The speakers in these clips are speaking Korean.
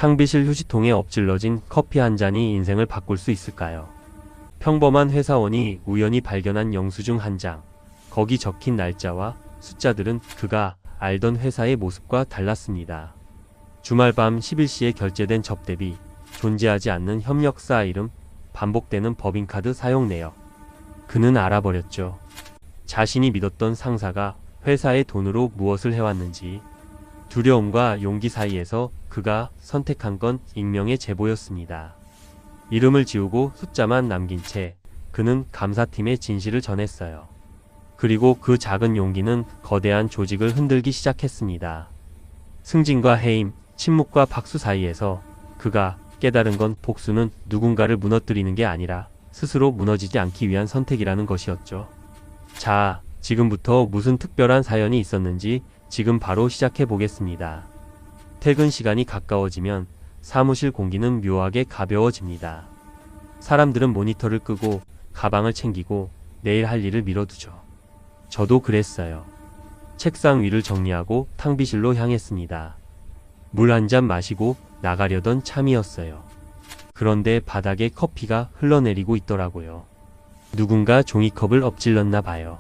탕비실 휴지통에 엎질러진 커피 한 잔이 인생을 바꿀 수 있을까요? 평범한 회사원이 우연히 발견한 영수증 한 장. 거기 적힌 날짜와 숫자들은 그가 알던 회사의 모습과 달랐습니다. 주말 밤 11시에 결제된 접대비, 존재하지 않는 협력사 이름, 반복되는 법인카드 사용 내역. 그는 알아버렸죠. 자신이 믿었던 상사가 회사의 돈으로 무엇을 해왔는지. 두려움과 용기 사이에서 그가 선택한 건 익명의 제보였습니다. 이름을 지우고 숫자만 남긴 채 그는 감사팀에 진실을 전했어요. 그리고 그 작은 용기는 거대한 조직을 흔들기 시작했습니다. 승진과 해임, 침묵과 박수 사이에서 그가 깨달은 건 복수는 누군가를 무너뜨리는 게 아니라 스스로 무너지지 않기 위한 선택이라는 것이었죠. 자, 지금부터 무슨 특별한 사연이 있었는지 지금 바로 시작해 보겠습니다. 퇴근 시간이 가까워지면 사무실 공기는 묘하게 가벼워집니다. 사람들은 모니터를 끄고 가방을 챙기고 내일 할 일을 미뤄두죠. 저도 그랬어요. 책상 위를 정리하고 탕비실로 향했습니다. 물 한 잔 마시고 나가려던 참이었어요. 그런데 바닥에 커피가 흘러내리고 있더라고요. 누군가 종이컵을 엎질렀나 봐요.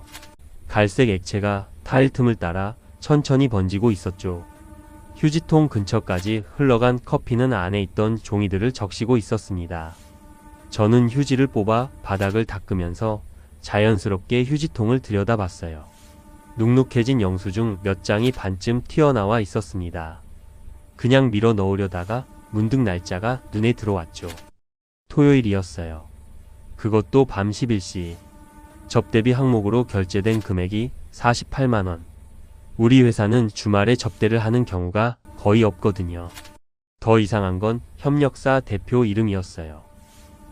갈색 액체가 타일 틈을 따라 천천히 번지고 있었죠. 휴지통 근처까지 흘러간 커피는 안에 있던 종이들을 적시고 있었습니다. 저는 휴지를 뽑아 바닥을 닦으면서 자연스럽게 휴지통을 들여다봤어요. 눅눅해진 영수증 몇 장이 반쯤 튀어나와 있었습니다. 그냥 밀어 넣으려다가 문득 날짜가 눈에 들어왔죠. 토요일이었어요. 그것도 밤 11시. 접대비 항목으로 결제된 금액이 48만원. 우리 회사는 주말에 접대를 하는 경우가 거의 없거든요. 더 이상한 건 협력사 대표 이름이었어요.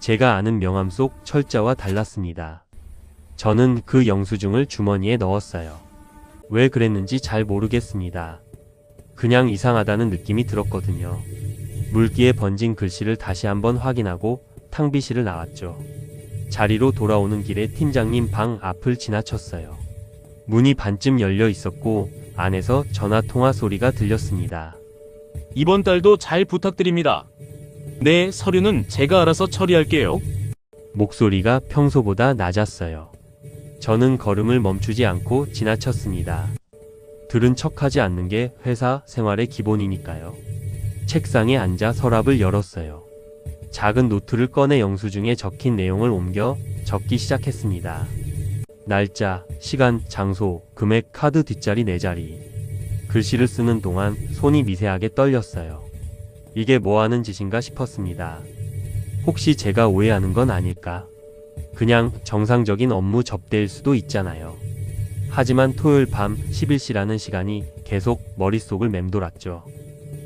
제가 아는 명함 속 철자와 달랐습니다. 저는 그 영수증을 주머니에 넣었어요. 왜 그랬는지 잘 모르겠습니다. 그냥 이상하다는 느낌이 들었거든요. 물기에 번진 글씨를 다시 한번 확인하고 탕비실을 나왔죠. 자리로 돌아오는 길에 팀장님 방 앞을 지나쳤어요. 문이 반쯤 열려 있었고 안에서 전화통화 소리가 들렸습니다. 이번 달도 잘 부탁드립니다. 네, 서류는 제가 알아서 처리할게요. 목소리가 평소보다 낮았어요. 저는 걸음을 멈추지 않고 지나쳤습니다. 들은 척하지 않는 게 회사 생활의 기본이니까요. 책상에 앉아 서랍을 열었어요. 작은 노트를 꺼내 영수증에 적힌 내용을 옮겨 적기 시작했습니다. 날짜, 시간, 장소, 금액, 카드 뒷자리 4자리. 글씨를 쓰는 동안 손이 미세하게 떨렸어요. 이게 뭐하는 짓인가 싶었습니다. 혹시 제가 오해하는 건 아닐까? 그냥 정상적인 업무 접대일 수도 있잖아요. 하지만 토요일 밤 11시라는 시간이 계속 머릿속을 맴돌았죠.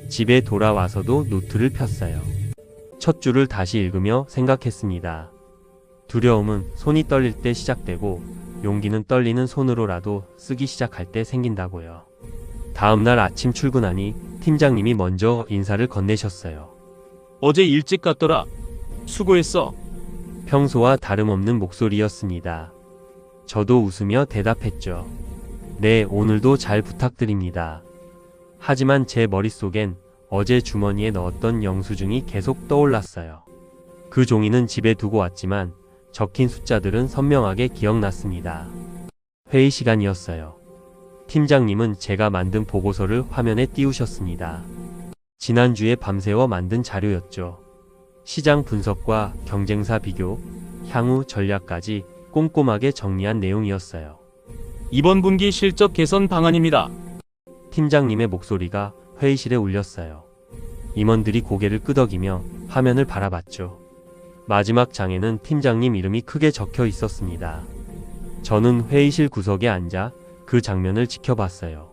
집에 돌아와서도 노트를 폈어요. 첫 줄을 다시 읽으며 생각했습니다. 두려움은 손이 떨릴 때 시작되고 용기는 떨리는 손으로라도 쓰기 시작할 때 생긴다고요. 다음날 아침 출근하니 팀장님이 먼저 인사를 건네셨어요. 어제 일찍 갔더라. 수고했어. 평소와 다름없는 목소리였습니다. 저도 웃으며 대답했죠. 네, 오늘도 잘 부탁드립니다. 하지만 제 머릿속엔 어제 주머니에 넣었던 영수증이 계속 떠올랐어요. 그 종이는 집에 두고 왔지만 적힌 숫자들은 선명하게 기억났습니다. 회의 시간이었어요. 팀장님은 제가 만든 보고서를 화면에 띄우셨습니다. 지난주에 밤새워 만든 자료였죠. 시장 분석과 경쟁사 비교, 향후 전략까지 꼼꼼하게 정리한 내용이었어요. 이번 분기 실적 개선 방안입니다. 팀장님의 목소리가 회의실에 울렸어요. 임원들이 고개를 끄덕이며 화면을 바라봤죠. 마지막 장에는 팀장님 이름이 크게 적혀 있었습니다. 저는 회의실 구석에 앉아 그 장면을 지켜봤어요.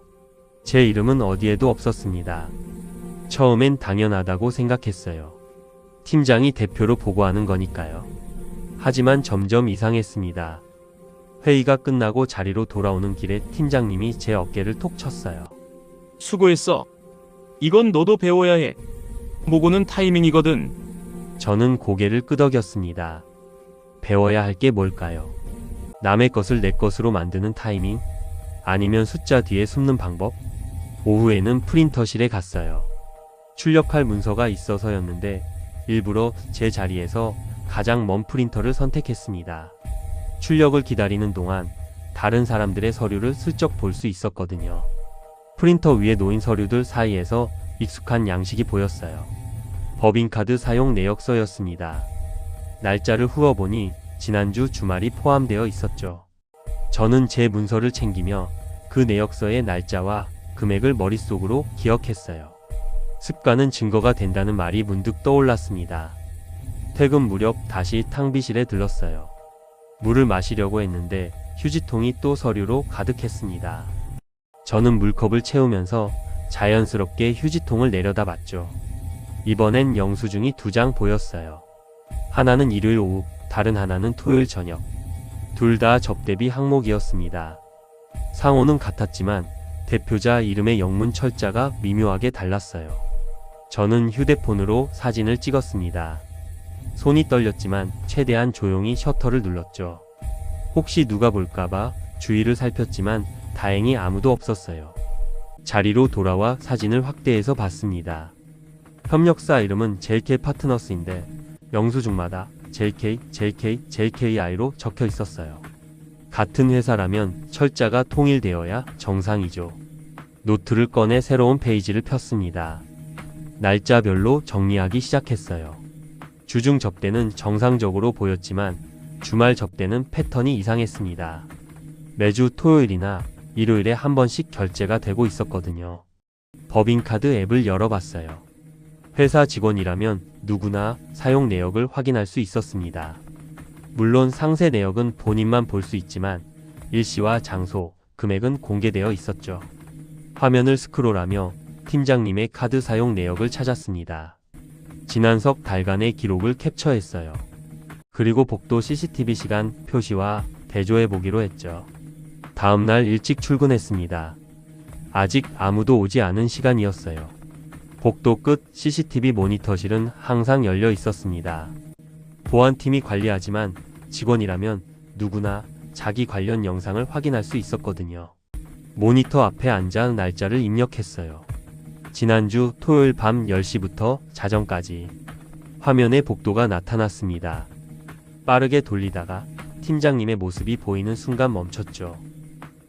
제 이름은 어디에도 없었습니다. 처음엔 당연하다고 생각했어요. 팀장이 대표로 보고하는 거니까요. 하지만 점점 이상했습니다. 회의가 끝나고 자리로 돌아오는 길에 팀장님이 제 어깨를 톡 쳤어요. 수고했어. 이건 너도 배워야 해. 모고는 타이밍이거든. 저는 고개를 끄덕였습니다. 배워야 할 게 뭘까요? 남의 것을 내 것으로 만드는 타이밍? 아니면 숫자 뒤에 숨는 방법? 오후에는 프린터실에 갔어요. 출력할 문서가 있어서였는데 일부러 제 자리에서 가장 먼 프린터를 선택했습니다. 출력을 기다리는 동안 다른 사람들의 서류를 슬쩍 볼 수 있었거든요. 프린터 위에 놓인 서류들 사이에서 익숙한 양식이 보였어요. 법인카드 사용 내역서였습니다. 날짜를 후어보니 지난주 주말이 포함되어 있었죠. 저는 제 문서를 챙기며 그 내역서의 날짜와 금액을 머릿속으로 기억했어요. 습관은 증거가 된다는 말이 문득 떠올랐습니다. 퇴근 무렵 다시 탕비실에 들렀어요. 물을 마시려고 했는데 휴지통이 또 서류로 가득했습니다. 저는 물컵을 채우면서 자연스럽게 휴지통을 내려다봤죠. 이번엔 영수증이 2장 보였어요. 하나는 일요일 오후, 다른 하나는 토요일 저녁. 둘 다 접대비 항목이었습니다. 상호는 같았지만 대표자 이름의 영문 철자가 미묘하게 달랐어요. 저는 휴대폰으로 사진을 찍었습니다. 손이 떨렸지만 최대한 조용히 셔터를 눌렀죠. 혹시 누가 볼까봐 주위를 살폈지만 다행히 아무도 없었어요. 자리로 돌아와 사진을 확대해서 봤습니다. 협력사 이름은 JK 파트너스인데 영수증마다 JKI로 적혀 있었어요. 같은 회사라면 철자가 통일되어야 정상이죠. 노트를 꺼내 새로운 페이지를 폈습니다. 날짜별로 정리하기 시작했어요. 주중 접대는 정상적으로 보였지만 주말 접대는 패턴이 이상했습니다. 매주 토요일이나 일요일에 한 번씩 결제가 되고 있었거든요. 법인카드 앱을 열어봤어요. 회사 직원이라면 누구나 사용 내역을 확인할 수 있었습니다. 물론 상세 내역은 본인만 볼 수 있지만 일시와 장소, 금액은 공개되어 있었죠. 화면을 스크롤하며 팀장님의 카드 사용 내역을 찾았습니다. 지난 석 달간의 기록을 캡처했어요. 그리고 복도 CCTV 시간 표시와 대조해보기로 했죠. 다음날 일찍 출근했습니다. 아직 아무도 오지 않은 시간이었어요. 복도 끝 CCTV 모니터실은 항상 열려 있었습니다. 보안팀이 관리하지만 직원이라면 누구나 자기 관련 영상을 확인할 수 있었거든요. 모니터 앞에 앉아 날짜를 입력했어요. 지난주 토요일 밤 10시부터 자정까지. 화면에 복도가 나타났습니다. 빠르게 돌리다가 팀장님의 모습이 보이는 순간 멈췄죠.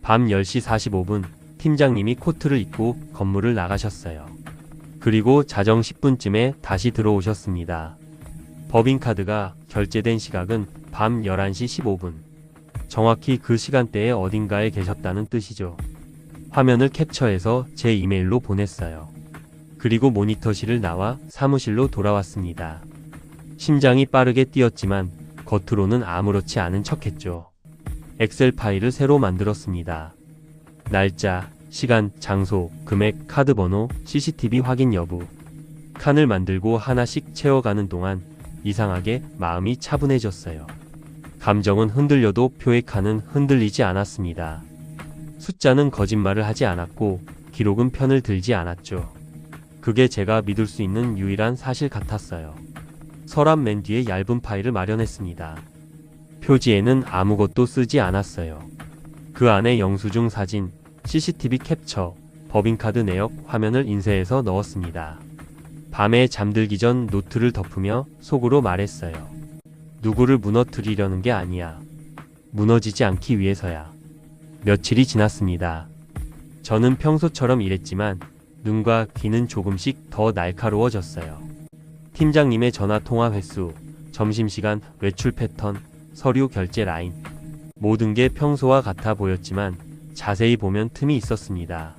밤 10시 45분 팀장님이 코트를 입고 건물을 나가셨어요. 그리고 자정 10분쯤에 다시 들어오셨습니다. 법인카드가 결제된 시각은 밤 11시 15분. 정확히 그 시간대에 어딘가에 계셨다는 뜻이죠. 화면을 캡처해서 제 이메일로 보냈어요. 그리고 모니터실을 나와 사무실로 돌아왔습니다. 심장이 빠르게 뛰었지만 겉으로는 아무렇지 않은 척했죠. 엑셀 파일을 새로 만들었습니다. 날짜, 시간, 장소, 금액, 카드 번호, CCTV 확인 여부. 칸을 만들고 하나씩 채워가는 동안 이상하게 마음이 차분해졌어요. 감정은 흔들려도 표의 칸은 흔들리지 않았습니다. 숫자는 거짓말을 하지 않았고 기록은 편을 들지 않았죠. 그게 제가 믿을 수 있는 유일한 사실 같았어요. 서랍 맨 뒤에 얇은 파일을 마련했습니다. 표지에는 아무것도 쓰지 않았어요. 그 안에 영수증 사진, CCTV 캡처, 법인카드 내역 화면을 인쇄해서 넣었습니다. 밤에 잠들기 전 노트를 덮으며 속으로 말했어요. 누구를 무너뜨리려는 게 아니야. 무너지지 않기 위해서야. 며칠이 지났습니다. 저는 평소처럼 일했지만 눈과 귀는 조금씩 더 날카로워졌어요. 팀장님의 전화 통화 횟수, 점심시간 외출 패턴, 서류 결제 라인. 모든 게 평소와 같아 보였지만 자세히 보면 틈이 있었습니다.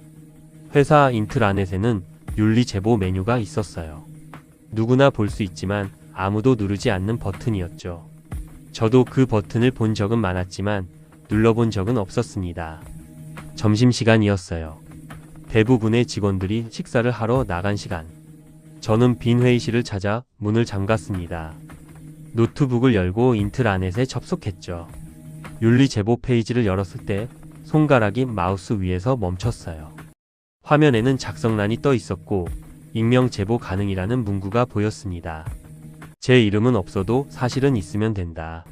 회사 인트라넷에는 윤리 제보 메뉴가 있었어요. 누구나 볼 수 있지만 아무도 누르지 않는 버튼이었죠. 저도 그 버튼을 본 적은 많았지만 눌러본 적은 없었습니다. 점심시간이었어요. 대부분의 직원들이 식사를 하러 나간 시간. 저는 빈 회의실을 찾아 문을 잠갔습니다. 노트북을 열고 인트라넷에 접속했죠. 윤리 제보 페이지를 열었을 때 손가락이 마우스 위에서 멈췄어요. 화면에는 작성란이 떠 있었고 익명 제보 가능이라는 문구가 보였습니다. 제 이름은 없어도 사실은 있으면 된다.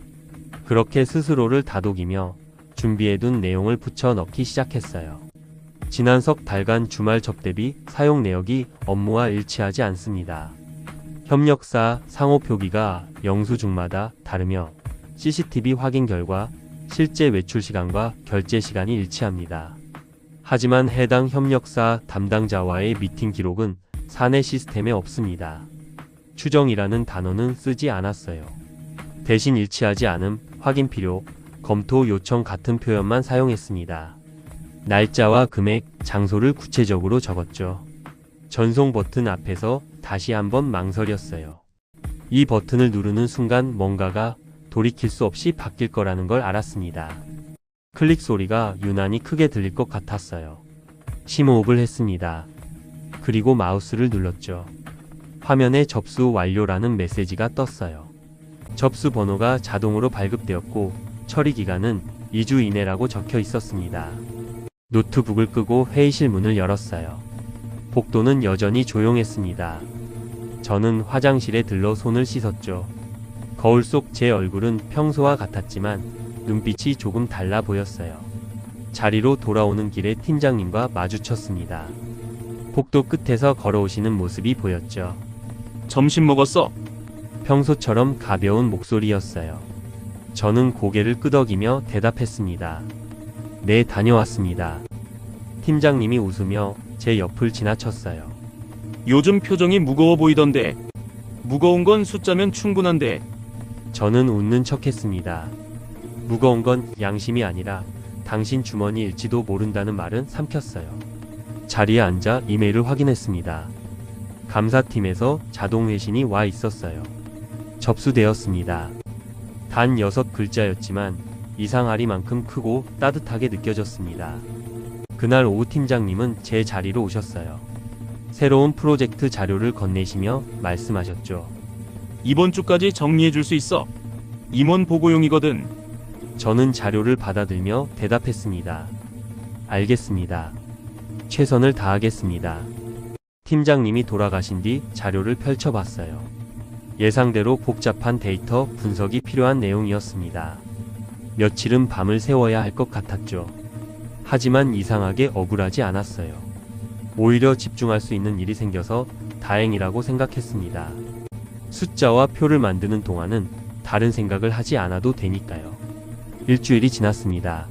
그렇게 스스로를 다독이며 준비해둔 내용을 붙여 넣기 시작했어요. 지난 석 달간 주말 접대비 사용 내역이 업무와 일치하지 않습니다. 협력사 상호 표기가 영수증마다 다르며 CCTV 확인 결과 실제 외출 시간과 결제 시간이 일치합니다. 하지만 해당 협력사 담당자와의 미팅 기록은 사내 시스템에 없습니다. 추정이라는 단어는 쓰지 않았어요. 대신 일치하지 않음, 확인 필요, 검토 요청 같은 표현만 사용했습니다. 날짜와 금액, 장소를 구체적으로 적었죠. 전송 버튼 앞에서 다시 한번 망설였어요. 이 버튼을 누르는 순간 뭔가가 돌이킬 수 없이 바뀔 거라는 걸 알았습니다. 클릭 소리가 유난히 크게 들릴 것 같았어요. 심호흡을 했습니다. 그리고 마우스를 눌렀죠. 화면에 접수 완료라는 메시지가 떴어요. 접수 번호가 자동으로 발급되었고 처리 기간은 2주 이내라고 적혀 있었습니다. 노트북을 끄고 회의실 문을 열었어요. 복도는 여전히 조용했습니다. 저는 화장실에 들러 손을 씻었죠. 거울 속 제 얼굴은 평소와 같았지만 눈빛이 조금 달라 보였어요. 자리로 돌아오는 길에 팀장님과 마주쳤습니다. 복도 끝에서 걸어오시는 모습이 보였죠. 점심 먹었어? 평소처럼 가벼운 목소리였어요. 저는 고개를 끄덕이며 대답했습니다. 네, 다녀왔습니다. 팀장님이 웃으며 제 옆을 지나쳤어요. 요즘 표정이 무거워 보이던데. 무거운 건 숫자면 충분한데. 저는 웃는 척했습니다. 무거운 건 양심이 아니라 당신 주머니일지도 모른다는 말은 삼켰어요. 자리에 앉아 이메일을 확인했습니다. 감사팀에서 자동 회신이 와 있었어요. 접수되었습니다. 단 6글자였지만 이상하리만큼 크고 따뜻하게 느껴졌습니다. 그날 오후 팀장님은 제 자리로 오셨어요. 새로운 프로젝트 자료를 건네시며 말씀하셨죠. 이번 주까지 정리해 줄 수 있어. 임원 보고용이거든. 저는 자료를 받아들며 대답했습니다. 알겠습니다. 최선을 다하겠습니다. 팀장님이 돌아가신 뒤 자료를 펼쳐봤어요. 예상대로 복잡한 데이터 분석이 필요한 내용이었습니다. 며칠은 밤을 새워야 할 것 같았죠. 하지만 이상하게 억울하지 않았어요. 오히려 집중할 수 있는 일이 생겨서 다행이라고 생각했습니다. 숫자와 표를 만드는 동안은 다른 생각을 하지 않아도 되니까요. 일주일이 지났습니다.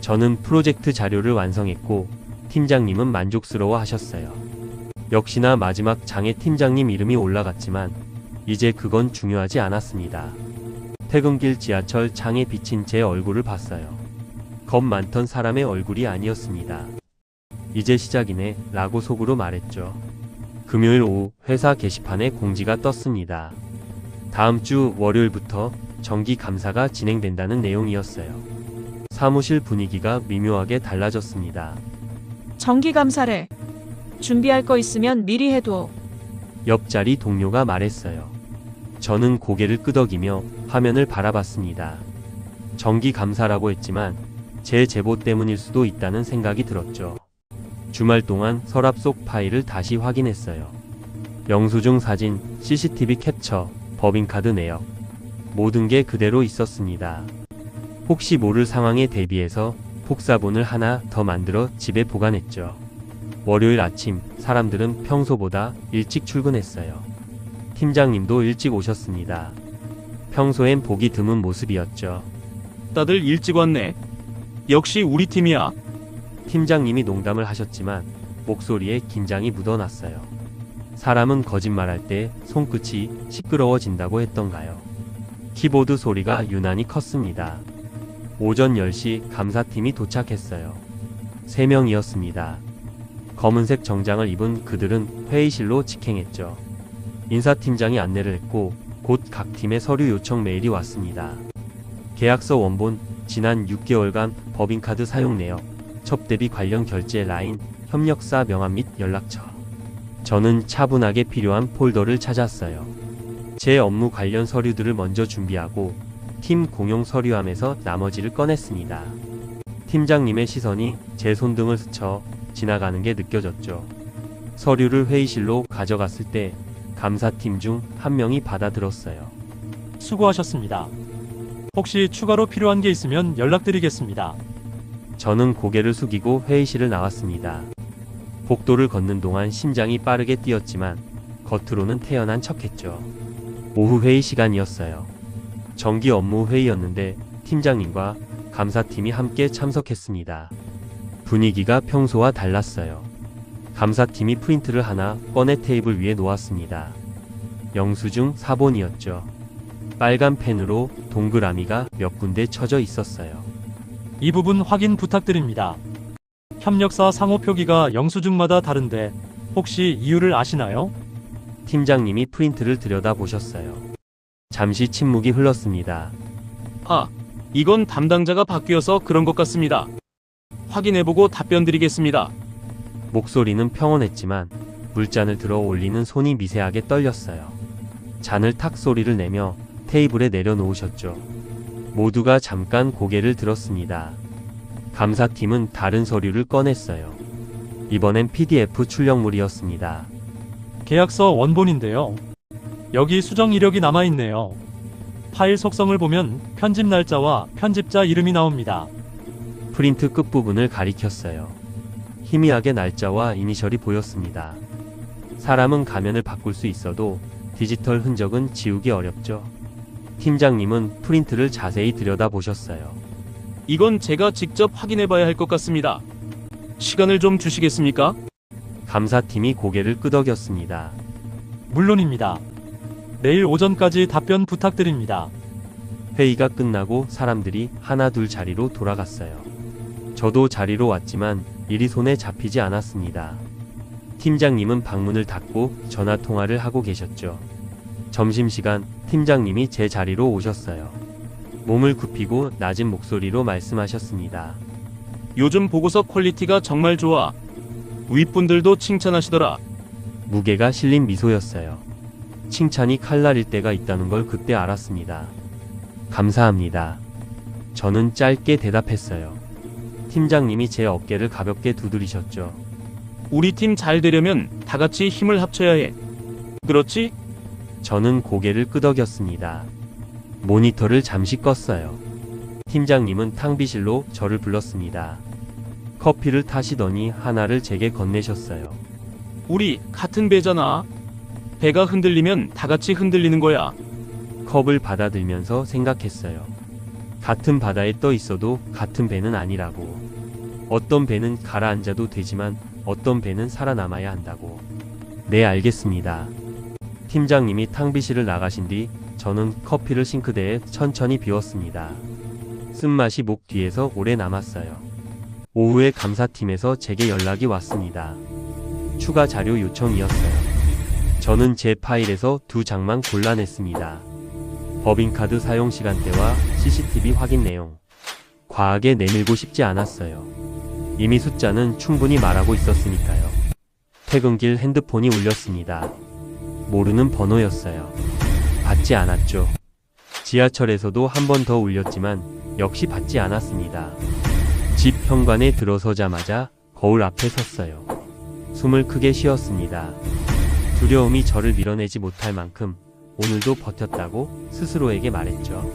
저는 프로젝트 자료를 완성했고 팀장님은 만족스러워 하셨어요. 역시나 마지막 장에 팀장님 이름이 올라갔지만 이제 그건 중요하지 않았습니다. 퇴근길 지하철 창에 비친 제 얼굴을 봤어요. 겁 많던 사람의 얼굴이 아니었습니다. 이제 시작이네 라고 속으로 말했죠. 금요일 오후 회사 게시판에 공지가 떴습니다. 다음 주 월요일부터 정기 감사가 진행된다는 내용이었어요. 사무실 분위기가 미묘하게 달라졌습니다. 정기감사래. 준비할 거 있으면 미리 해둬. 옆자리 동료가 말했어요. 저는 고개를 끄덕이며 화면을 바라봤습니다. 정기감사라고 했지만 제 제보 때문일 수도 있다는 생각이 들었죠. 주말 동안 서랍 속 파일을 다시 확인했어요. 영수증 사진, CCTV 캡처, 법인카드 내역. 모든 게 그대로 있었습니다. 혹시 모를 상황에 대비해서 복사본을 하나 더 만들어 집에 보관했죠. 월요일 아침 사람들은 평소보다 일찍 출근했어요. 팀장님도 일찍 오셨습니다. 평소엔 보기 드문 모습이었죠. 다들 일찍 왔네. 역시 우리 팀이야. 팀장님이 농담을 하셨지만 목소리에 긴장이 묻어났어요. 사람은 거짓말할 때 손끝이 시끄러워진다고 했던가요? 키보드 소리가 유난히 컸습니다. 오전 10시 감사팀이 도착했어요. 3명이었습니다. 검은색 정장을 입은 그들은 회의실로 직행했죠. 인사팀장이 안내를 했고 곧 각 팀의 서류 요청 메일이 왔습니다. 계약서 원본, 지난 6개월간 법인카드 사용 내역, 접대비 관련 결제 라인, 협력사 명함 및 연락처. 저는 차분하게 필요한 폴더를 찾았어요. 제 업무 관련 서류들을 먼저 준비하고 팀 공용 서류함에서 나머지를 꺼냈습니다. 팀장님의 시선이 제 손등을 스쳐 지나가는 게 느껴졌죠. 서류를 회의실로 가져갔을 때 감사팀 중 한 명이 받아들었어요. 수고하셨습니다. 혹시 추가로 필요한 게 있으면 연락드리겠습니다. 저는 고개를 숙이고 회의실을 나왔습니다. 복도를 걷는 동안 심장이 빠르게 뛰었지만 겉으로는 태연한 척했죠. 오후 회의 시간이었어요. 정기 업무 회의였는데 팀장님과 감사팀이 함께 참석했습니다. 분위기가 평소와 달랐어요. 감사팀이 프린트를 하나 꺼내 테이블 위에 놓았습니다. 영수증 사본이었죠. 빨간 펜으로 동그라미가 몇 군데 쳐져 있었어요. 이 부분 확인 부탁드립니다. 협력사 상호 표기가 영수증마다 다른데 혹시 이유를 아시나요? 팀장님이 프린트를 들여다보셨어요. 잠시 침묵이 흘렀습니다. 아, 이건 담당자가 바뀌어서 그런 것 같습니다. 확인해보고 답변 드리겠습니다. 목소리는 평온했지만 물잔을 들어 올리는 손이 미세하게 떨렸어요. 잔을 탁 소리를 내며 테이블에 내려놓으셨죠. 모두가 잠깐 고개를 들었습니다. 감사팀은 다른 서류를 꺼냈어요. 이번엔 PDF 출력물이었습니다. 계약서 원본인데요. 여기 수정 이력이 남아있네요. 파일 속성을 보면 편집 날짜와 편집자 이름이 나옵니다. 프린트 끝부분을 가리켰어요. 희미하게 날짜와 이니셜이 보였습니다. 사람은 가면을 바꿀 수 있어도 디지털 흔적은 지우기 어렵죠. 팀장님은 프린트를 자세히 들여다보셨어요. 이건 제가 직접 확인해봐야 할 것 같습니다. 시간을 좀 주시겠습니까? 감사팀이 고개를 끄덕였습니다. 물론입니다. 내일 오전까지 답변 부탁드립니다. 회의가 끝나고 사람들이 하나 둘 자리로 돌아갔어요. 저도 자리로 왔지만 일이 손에 잡히지 않았습니다. 팀장님은 방문을 닫고 전화 통화를 하고 계셨죠. 점심시간 팀장님이 제 자리로 오셨어요. 몸을 굽히고 낮은 목소리로 말씀하셨습니다. 요즘 보고서 퀄리티가 정말 좋아. 윗분들도 칭찬하시더라. 무게가 실린 미소였어요. 칭찬이 칼날일 때가 있다는 걸 그때 알았습니다. 감사합니다. 저는 짧게 대답했어요. 팀장님이 제 어깨를 가볍게 두드리셨죠. 우리 팀 잘 되려면 다 같이 힘을 합쳐야 해. 그렇지? 저는 고개를 끄덕였습니다. 모니터를 잠시 껐어요. 팀장님은 탕비실로 저를 불렀습니다. 커피를 타시더니 하나를 제게 건네셨어요. 우리 같은 배잖아. 배가 흔들리면 다 같이 흔들리는 거야. 컵을 받아들면서 생각했어요. 같은 바다에 떠 있어도 같은 배는 아니라고. 어떤 배는 가라앉아도 되지만 어떤 배는 살아남아야 한다고. 네, 알겠습니다. 팀장님이 탕비실을 나가신 뒤 저는 커피를 싱크대에 천천히 비웠습니다. 쓴맛이 목 뒤에서 오래 남았어요. 오후에 감사팀에서 제게 연락이 왔습니다. 추가 자료 요청이었어요. 저는 제 파일에서 2장만 골라냈습니다. 법인카드 사용 시간대와 CCTV 확인 내용. 과하게 내밀고 싶지 않았어요. 이미 숫자는 충분히 말하고 있었으니까요. 퇴근길 핸드폰이 울렸습니다. 모르는 번호였어요. 받지 않았죠. 지하철에서도 한 번 더 울렸지만 역시 받지 않았습니다. 집 현관에 들어서자마자 거울 앞에 섰어요. 숨을 크게 쉬었습니다. 두려움이 저를 밀어내지 못할 만큼 오늘도 버텼다고 스스로에게 말했죠.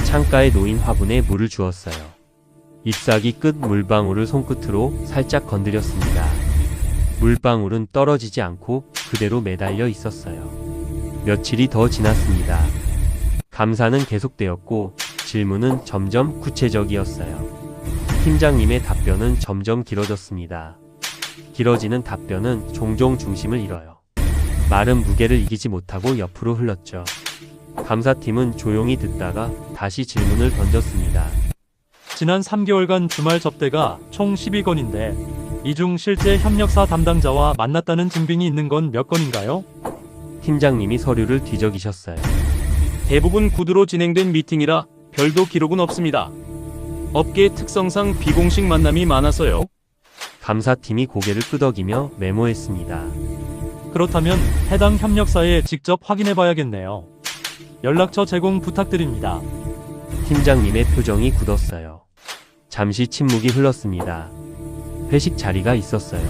창가에 놓인 화분에 물을 주었어요. 잎사귀 끝 물방울을 손끝으로 살짝 건드렸습니다. 물방울은 떨어지지 않고 그대로 매달려 있었어요. 며칠이 더 지났습니다. 감사는 계속되었고 질문은 점점 구체적이었어요. 팀장님의 답변은 점점 길어졌습니다. 길어지는 답변은 종종 중심을 잃어요. 말은 무게를 이기지 못하고 옆으로 흘렀죠. 감사팀은 조용히 듣다가 다시 질문을 던졌습니다. 지난 3개월간 주말 접대가 총 12건인데 이 중 실제 협력사 담당자와 만났다는 증빙이 있는 건 몇 건인가요? 팀장님이 서류를 뒤적이셨어요. 대부분 구두로 진행된 미팅이라 별도 기록은 없습니다. 업계 특성상 비공식 만남이 많아서요. 감사팀이 고개를 끄덕이며 메모했습니다. 그렇다면 해당 협력사에 직접 확인해 봐야겠네요. 연락처 제공 부탁드립니다. 팀장님의 표정이 굳었어요. 잠시 침묵이 흘렀습니다. 회식 자리가 있었어요.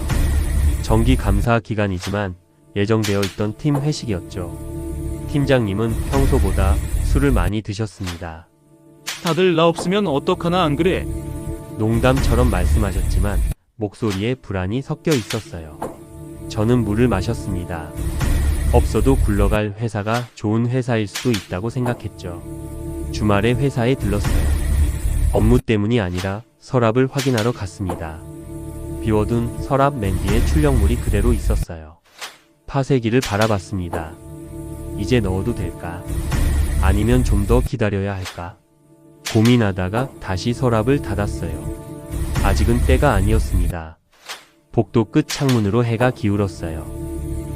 정기 감사 기간이지만 예정되어 있던 팀 회식이었죠. 팀장님은 평소보다 술을 많이 드셨습니다. 다들 나 없으면 어떡하나 안 그래? 농담처럼 말씀하셨지만 목소리에 불안이 섞여 있었어요. 저는 물을 마셨습니다. 없어도 굴러갈 회사가 좋은 회사일 수도 있다고 생각했죠. 주말에 회사에 들렀어요. 업무 때문이 아니라 서랍을 확인하러 갔습니다. 비워둔 서랍 맨 뒤에 출력물이 그대로 있었어요. 파쇄기를 바라봤습니다. 이제 넣어도 될까? 아니면 좀 더 기다려야 할까? 고민하다가 다시 서랍을 닫았어요. 아직은 때가 아니었습니다. 복도 끝 창문으로 해가 기울었어요.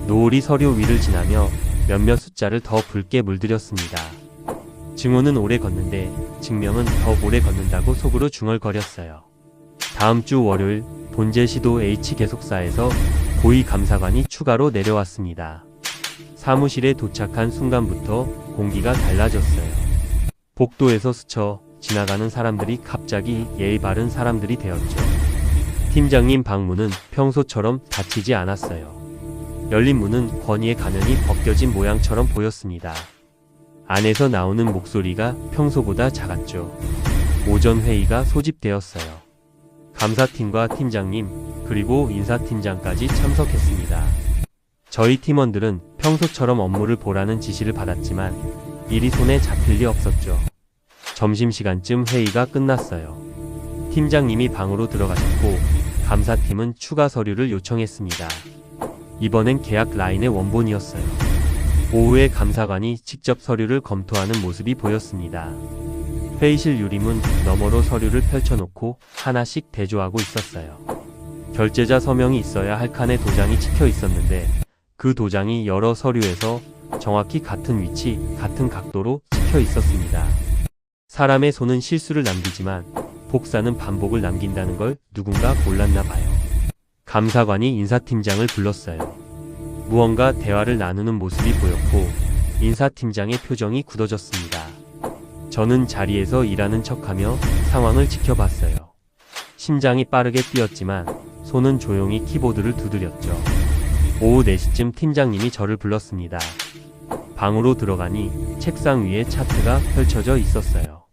노을이 서류 위를 지나며 몇몇 숫자를 더 붉게 물들였습니다. 증오는 오래 걷는데 증명은 더 오래 걷는다고 속으로 중얼거렸어요. 다음 주 월요일 본제시도 H계속사에서 고위 감사관이 추가로 내려왔습니다. 사무실에 도착한 순간부터 공기가 달라졌어요. 복도에서 스쳐 지나가는 사람들이 갑자기 예의 바른 사람들이 되었죠. 팀장님 방문은 평소처럼 닫히지 않았어요. 열린 문은 권위의 가면이 벗겨진 모양처럼 보였습니다. 안에서 나오는 목소리가 평소보다 작았죠. 오전 회의가 소집되었어요. 감사팀과 팀장님, 그리고 인사팀장까지 참석했습니다. 저희 팀원들은 평소처럼 업무를 보라는 지시를 받았지만 일이 손에 잡힐 리 없었죠. 점심시간쯤 회의가 끝났어요. 팀장님이 방으로 들어가셨고 감사팀은 추가 서류를 요청했습니다. 이번엔 계약 라인의 원본이었어요. 오후에 감사관이 직접 서류를 검토하는 모습이 보였습니다. 회의실 유리문 너머로 서류를 펼쳐놓고 하나씩 대조하고 있었어요. 결제자 서명이 있어야 할 칸에 도장이 찍혀 있었는데 그 도장이 여러 서류에서 정확히 같은 위치, 같은 각도로 찍혀 있었습니다. 사람의 손은 실수를 남기지만 복사는 반복을 남긴다는 걸 누군가 몰랐나 봐요. 감사관이 인사팀장을 불렀어요. 무언가 대화를 나누는 모습이 보였고 인사팀장의 표정이 굳어졌습니다. 저는 자리에서 일하는 척하며 상황을 지켜봤어요. 심장이 빠르게 뛰었지만 손은 조용히 키보드를 두드렸죠. 오후 4시쯤 팀장님이 저를 불렀습니다. 방으로 들어가니 책상 위에 차트가 펼쳐져 있었어요.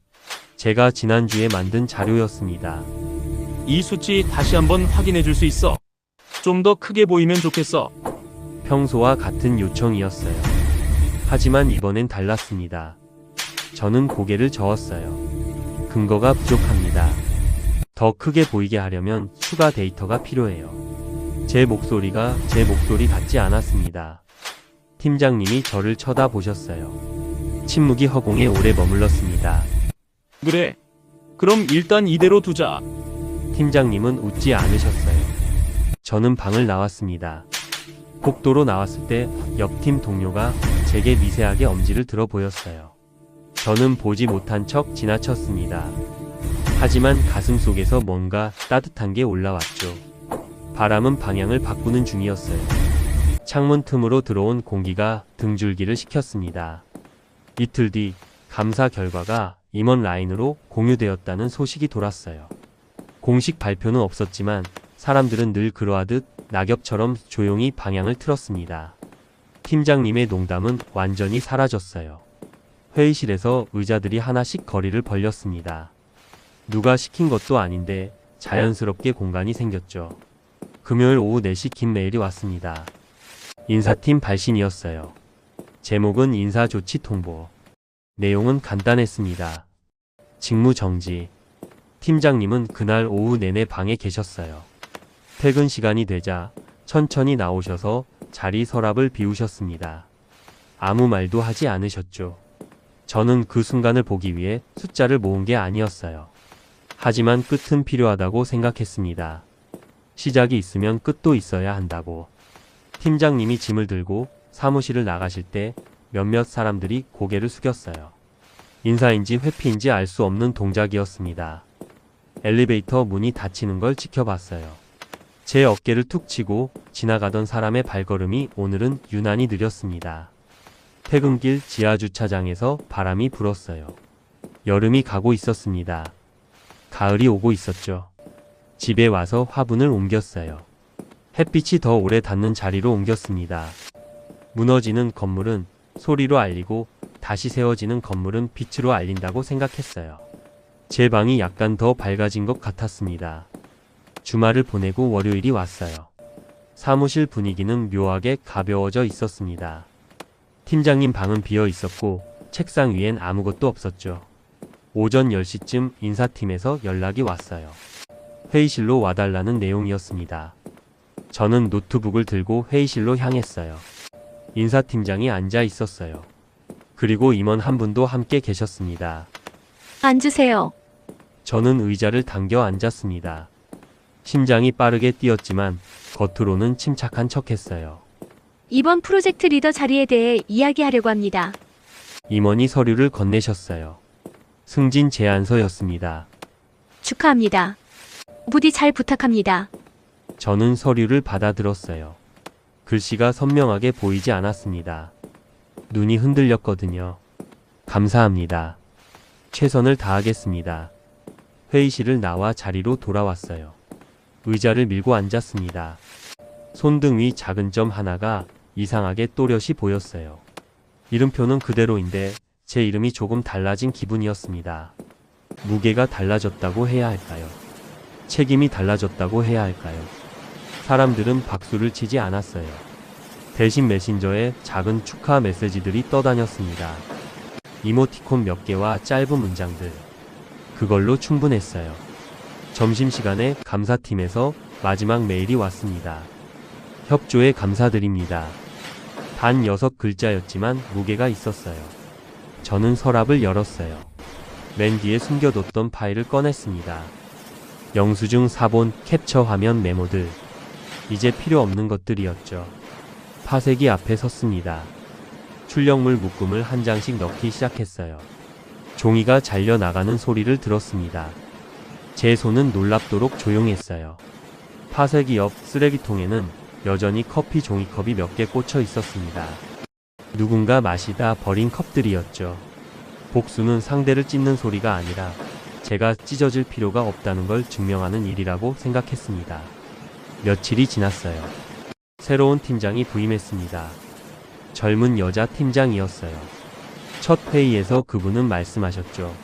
제가 지난주에 만든 자료였습니다. 이 수치 다시 한번 확인해 줄 수 있어? 좀 더 크게 보이면 좋겠어. 평소와 같은 요청이었어요. 하지만 이번엔 달랐습니다. 저는 고개를 저었어요. 근거가 부족합니다. 더 크게 보이게 하려면 추가 데이터가 필요해요. 제 목소리가 제 목소리 같지 않았습니다. 팀장님이 저를 쳐다보셨어요. 침묵이 허공에 오래 머물렀습니다. 그래. 그럼 일단 이대로 두자. 팀장님은 웃지 않으셨어요. 저는 방을 나왔습니다. 복도로 나왔을 때 옆팀 동료가 제게 미세하게 엄지를 들어 보였어요. 저는 보지 못한 척 지나쳤습니다. 하지만 가슴 속에서 뭔가 따뜻한 게 올라왔죠. 바람은 방향을 바꾸는 중이었어요. 창문 틈으로 들어온 공기가 등줄기를 식혔습니다. 이틀 뒤 감사 결과가 임원 라인으로 공유되었다는 소식이 돌았어요. 공식 발표는 없었지만 사람들은 늘 그러하듯 낙엽처럼 조용히 방향을 틀었습니다. 팀장님의 농담은 완전히 사라졌어요. 회의실에서 의자들이 하나씩 거리를 벌렸습니다. 누가 시킨 것도 아닌데 자연스럽게 공간이 생겼죠. 금요일 오후 4시 긴 메일이 왔습니다. 인사팀 발신이었어요. 제목은 인사조치 통보. 내용은 간단했습니다. 직무 정지. 팀장님은 그날 오후 내내 방에 계셨어요. 퇴근 시간이 되자 천천히 나오셔서 자리 서랍을 비우셨습니다. 아무 말도 하지 않으셨죠. 저는 그 순간을 보기 위해 숫자를 모은 게 아니었어요. 하지만 끝은 필요하다고 생각했습니다. 시작이 있으면 끝도 있어야 한다고. 팀장님이 짐을 들고 사무실을 나가실 때 몇몇 사람들이 고개를 숙였어요. 인사인지 회피인지 알 수 없는 동작이었습니다. 엘리베이터 문이 닫히는 걸 지켜봤어요. 제 어깨를 툭 치고 지나가던 사람의 발걸음이 오늘은 유난히 느렸습니다. 퇴근길 지하주차장에서 바람이 불었어요. 여름이 가고 있었습니다. 가을이 오고 있었죠. 집에 와서 화분을 옮겼어요. 햇빛이 더 오래 닿는 자리로 옮겼습니다. 무너지는 건물은 소리로 알리고 다시 세워지는 건물은 빛으로 알린다고 생각했어요. 제 방이 약간 더 밝아진 것 같았습니다. 주말을 보내고 월요일이 왔어요. 사무실 분위기는 묘하게 가벼워져 있었습니다. 팀장님 방은 비어 있었고 책상 위엔 아무것도 없었죠. 오전 10시쯤 인사팀에서 연락이 왔어요. 회의실로 와달라는 내용이었습니다. 저는 노트북을 들고 회의실로 향했어요. 인사팀장이 앉아 있었어요. 그리고 임원 한 분도 함께 계셨습니다. 앉으세요. 저는 의자를 당겨 앉았습니다. 심장이 빠르게 뛰었지만 겉으로는 침착한 척했어요. 이번 프로젝트 리더 자리에 대해 이야기하려고 합니다. 임원이 서류를 건네셨어요. 승진 제안서였습니다. 축하합니다. 부디 잘 부탁합니다. 저는 서류를 받아들었어요. 글씨가 선명하게 보이지 않았습니다. 눈이 흔들렸거든요. 감사합니다. 최선을 다하겠습니다. 회의실을 나와 자리로 돌아왔어요. 의자를 밀고 앉았습니다. 손등 위 작은 점 하나가 이상하게 또렷이 보였어요. 이름표는 그대로인데 제 이름이 조금 달라진 기분이었습니다. 무게가 달라졌다고 해야 할까요? 책임이 달라졌다고 해야 할까요? 사람들은 박수를 치지 않았어요. 대신 메신저에 작은 축하 메시지들이 떠다녔습니다. 이모티콘 몇 개와 짧은 문장들. 그걸로 충분했어요. 점심시간에 감사팀에서 마지막 메일이 왔습니다. 협조에 감사드립니다. 단 6글자였지만 무게가 있었어요. 저는 서랍을 열었어요. 맨 뒤에 숨겨뒀던 파일을 꺼냈습니다. 영수증 사본, 캡처 화면 메모들. 이제 필요 없는 것들이었죠. 파쇄기 앞에 섰습니다. 출력물 묶음을 한 장씩 넣기 시작했어요. 종이가 잘려나가는 소리를 들었습니다. 제 손은 놀랍도록 조용했어요. 파쇄기 옆 쓰레기통에는 여전히 커피 종이컵이 몇 개 꽂혀 있었습니다. 누군가 마시다 버린 컵들이었죠. 복수는 상대를 찢는 소리가 아니라 제가 찢어질 필요가 없다는 걸 증명하는 일이라고 생각했습니다. 며칠이 지났어요. 새로운 팀장이 부임했습니다. 젊은 여자 팀장이었어요. 첫 회의에서 그분은 말씀하셨죠.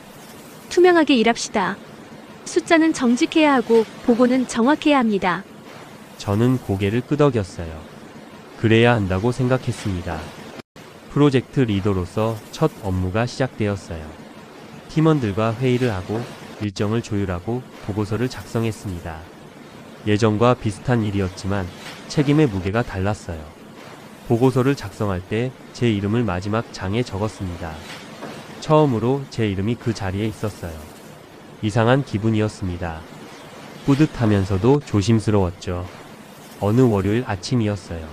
투명하게 일합시다. 숫자는 정직해야 하고 보고는 정확해야 합니다. 저는 고개를 끄덕였어요. 그래야 한다고 생각했습니다. 프로젝트 리더로서 첫 업무가 시작되었어요. 팀원들과 회의를 하고 일정을 조율하고 보고서를 작성했습니다. 예전과 비슷한 일이었지만 책임의 무게가 달랐어요. 보고서를 작성할 때 제 이름을 마지막 장에 적었습니다. 처음으로 제 이름이 그 자리에 있었어요. 이상한 기분이었습니다. 뿌듯하면서도 조심스러웠죠. 어느 월요일 아침이었어요.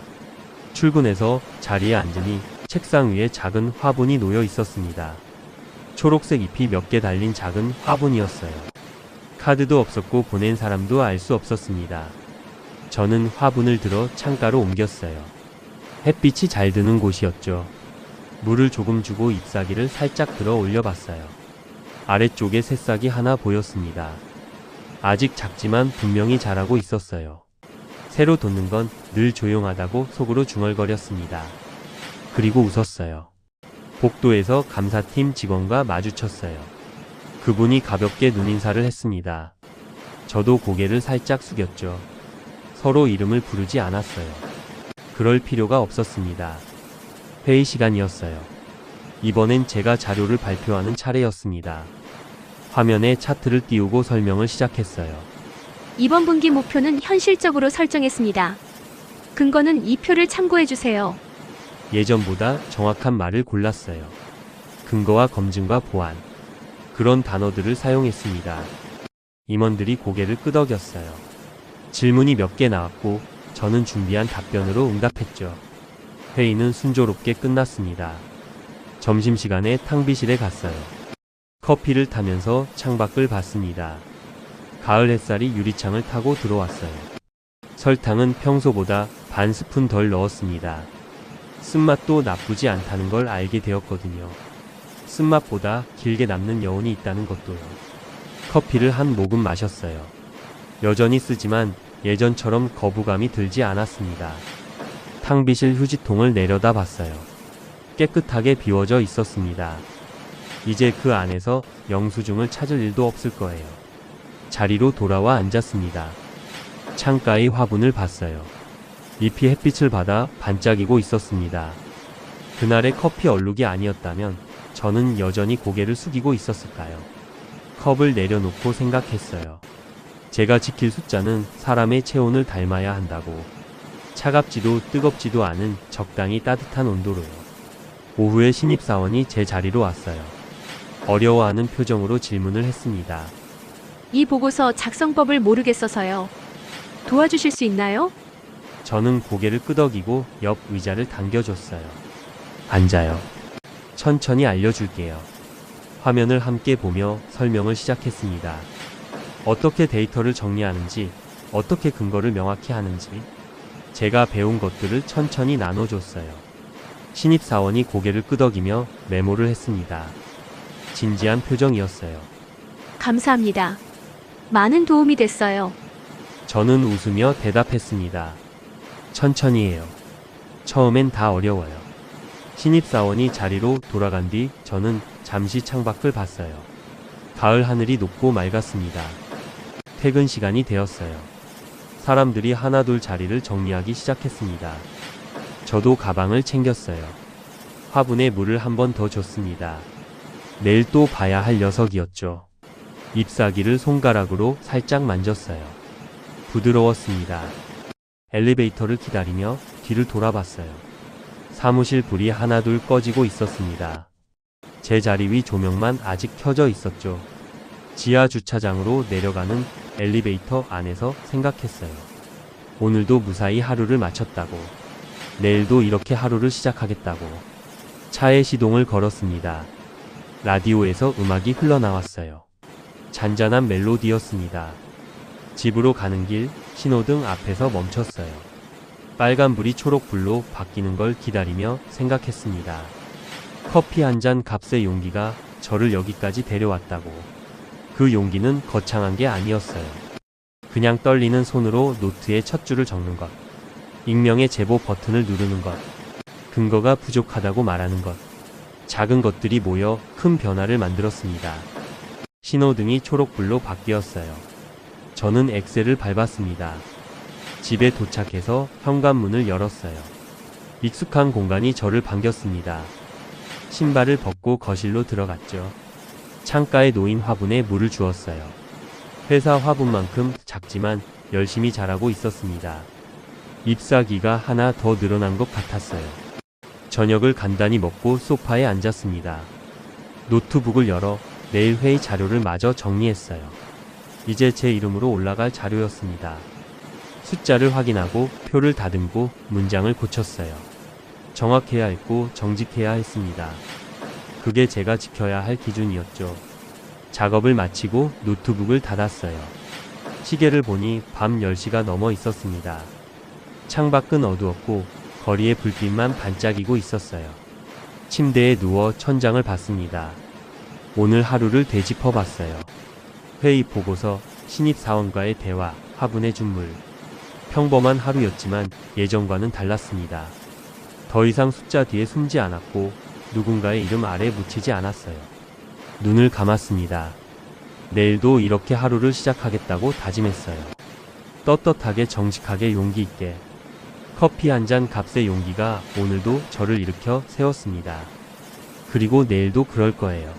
출근해서 자리에 앉으니 책상 위에 작은 화분이 놓여 있었습니다. 초록색 잎이 몇 개 달린 작은 화분이었어요. 카드도 없었고 보낸 사람도 알 수 없었습니다. 저는 화분을 들어 창가로 옮겼어요. 햇빛이 잘 드는 곳이었죠. 물을 조금 주고 잎사귀를 살짝 들어 올려봤어요. 아래쪽에 새싹이 하나 보였습니다. 아직 작지만 분명히 자라고 있었어요. 새로 돋는 건 늘 조용하다고 속으로 중얼거렸습니다. 그리고 웃었어요. 복도에서 감사팀 직원과 마주쳤어요. 그분이 가볍게 눈인사를 했습니다. 저도 고개를 살짝 숙였죠. 서로 이름을 부르지 않았어요. 그럴 필요가 없었습니다. 회의 시간이었어요. 이번엔 제가 자료를 발표하는 차례였습니다. 화면에 차트를 띄우고 설명을 시작했어요. 이번 분기 목표는 현실적으로 설정했습니다. 근거는 이 표를 참고해 주세요. 예전보다 정확한 말을 골랐어요. 근거와 검증과 보완. 그런 단어들을 사용했습니다. 임원들이 고개를 끄덕였어요. 질문이 몇 개 나왔고 저는 준비한 답변으로 응답했죠. 회의는 순조롭게 끝났습니다. 점심시간에 탕비실에 갔어요. 커피를 타면서 창밖을 봤습니다. 가을 햇살이 유리창을 타고 들어왔어요. 설탕은 평소보다 반 스푼 덜 넣었습니다. 쓴맛도 나쁘지 않다는 걸 알게 되었거든요. 쓴맛보다 길게 남는 여운이 있다는 것도요. 커피를 한 모금 마셨어요. 여전히 쓰지만 예전처럼 거부감이 들지 않았습니다. 탕비실 휴지통을 내려다 봤어요. 깨끗하게 비워져 있었습니다. 이제 그 안에서 영수증을 찾을 일도 없을 거예요. 자리로 돌아와 앉았습니다. 창가의 화분을 봤어요. 잎이 햇빛을 받아 반짝이고 있었습니다. 그날의 커피 얼룩이 아니었다면 저는 여전히 고개를 숙이고 있었을까요? 컵을 내려놓고 생각했어요. 제가 지킬 숫자는 사람의 체온을 닮아야 한다고. 차갑지도 뜨겁지도 않은 적당히 따뜻한 온도로요. 오후에 신입사원이 제 자리로 왔어요. 어려워하는 표정으로 질문을 했습니다. 이 보고서 작성법을 모르겠어서요. 도와주실 수 있나요? 저는 고개를 끄덕이고 옆 의자를 당겨줬어요. 앉아요. 천천히 알려줄게요. 화면을 함께 보며 설명을 시작했습니다. 어떻게 데이터를 정리하는지, 어떻게 근거를 명확히 하는지, 제가 배운 것들을 천천히 나눠줬어요. 신입사원이 고개를 끄덕이며 메모를 했습니다. 진지한 표정이었어요. 감사합니다. 많은 도움이 됐어요. 저는 웃으며 대답했습니다. 천천히 해요. 처음엔 다 어려워요. 신입사원이 자리로 돌아간 뒤 저는 잠시 창밖을 봤어요. 가을 하늘이 높고 맑았습니다. 퇴근 시간이 되었어요. 사람들이 하나둘 자리를 정리하기 시작했습니다. 저도 가방을 챙겼어요. 화분에 물을 한 번 더 줬습니다. 내일 또 봐야 할 녀석이었죠. 잎사귀를 손가락으로 살짝 만졌어요. 부드러웠습니다. 엘리베이터를 기다리며 뒤를 돌아봤어요. 사무실 불이 하나둘 꺼지고 있었습니다. 제 자리 위 조명만 아직 켜져 있었죠. 지하 주차장으로 내려가는 엘리베이터 안에서 생각했어요. 오늘도 무사히 하루를 마쳤다고. 내일도 이렇게 하루를 시작하겠다고. 차에 시동을 걸었습니다. 라디오에서 음악이 흘러나왔어요. 잔잔한 멜로디였습니다. 집으로 가는 길 신호등 앞에서 멈췄어요. 빨간불이 초록불로 바뀌는 걸 기다리며 생각했습니다. 커피 한 잔 값의 용기가 저를 여기까지 데려왔다고. 그 용기는 거창한 게 아니었어요. 그냥 떨리는 손으로 노트에 첫 줄을 적는 것. 익명의 제보 버튼을 누르는 것. 근거가 부족하다고 말하는 것. 작은 것들이 모여 큰 변화를 만들었습니다. 신호등이 초록불로 바뀌었어요. 저는 엑셀을 밟았습니다. 집에 도착해서 현관문을 열었어요. 익숙한 공간이 저를 반겼습니다. 신발을 벗고 거실로 들어갔죠. 창가에 놓인 화분에 물을 주었어요. 회사 화분만큼 작지만 열심히 자라고 있었습니다. 잎사귀가 하나 더 늘어난 것 같았어요. 저녁을 간단히 먹고 소파에 앉았습니다. 노트북을 열어 내일 회의 자료를 마저 정리했어요. 이제 제 이름으로 올라갈 자료였습니다. 숫자를 확인하고 표를 다듬고 문장을 고쳤어요. 정확해야 했고 정직해야 했습니다. 그게 제가 지켜야 할 기준이었죠. 작업을 마치고 노트북을 닫았어요. 시계를 보니 밤 10시가 넘어 있었습니다. 창밖은 어두웠고 거리의 불빛만 반짝이고 있었어요. 침대에 누워 천장을 봤습니다. 오늘 하루를 되짚어 봤어요. 회의 보고서, 신입사원과의 대화, 화분에 준 물. 평범한 하루였지만 예전과는 달랐습니다. 더 이상 숫자 뒤에 숨지 않았고 누군가의 이름 아래 묻히지 않았어요. 눈을 감았습니다. 내일도 이렇게 하루를 시작하겠다고 다짐했어요. 떳떳하게 정직하게 용기 있게. 커피 한 잔 값의 용기가 오늘도 저를 일으켜 세웠습니다. 그리고 내일도 그럴 거예요.